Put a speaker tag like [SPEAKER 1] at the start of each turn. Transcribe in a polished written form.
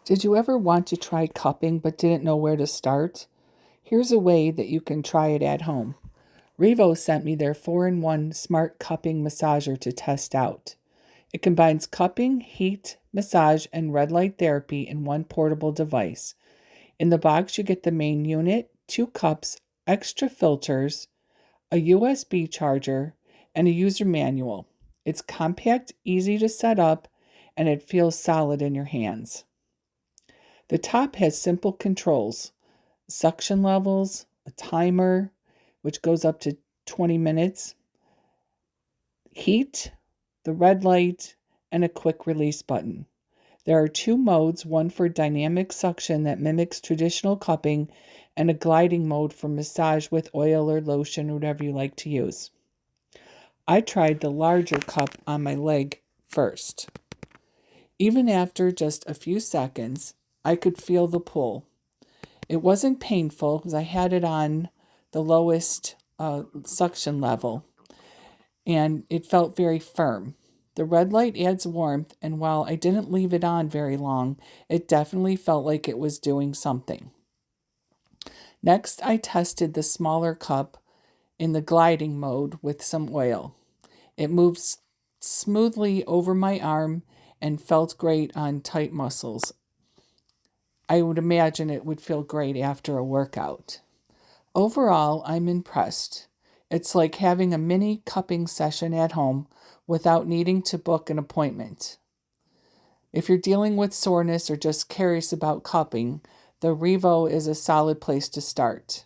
[SPEAKER 1] Did you ever want to try cupping but didn't know where to start? Here's a way that you can try it at home. REVO sent me their 4-in-1 smart cupping massager to test out. It combines cupping, heat, massage, and red light therapy in one portable device. In the box, you get the main unit, 2 cups, extra filters, a USB charger, and a user manual. It's compact, easy to set up, and it feels solid in your hands. The top has simple controls: suction levels, a timer, which goes up to 20 minutes, heat, the red light, and a quick release button. There are 2 modes, one for dynamic suction that mimics traditional cupping, and a gliding mode for massage with oil or lotion, or whatever you like to use. I tried the larger cup on my leg first. Even after just a few seconds, I could feel the pull. It wasn't painful because I had it on the lowest suction level, and it felt very firm. The red light adds warmth, and while I didn't leave it on very long, it definitely felt like it was doing something. Next, I tested the smaller cup in the gliding mode with some oil. It moves smoothly over my arm and felt great on tight muscles. I would imagine it would feel great after a workout. Overall, I'm impressed. It's like having a mini cupping session at home without needing to book an appointment. If you're dealing with soreness or just curious about cupping, the REVO is a solid place to start.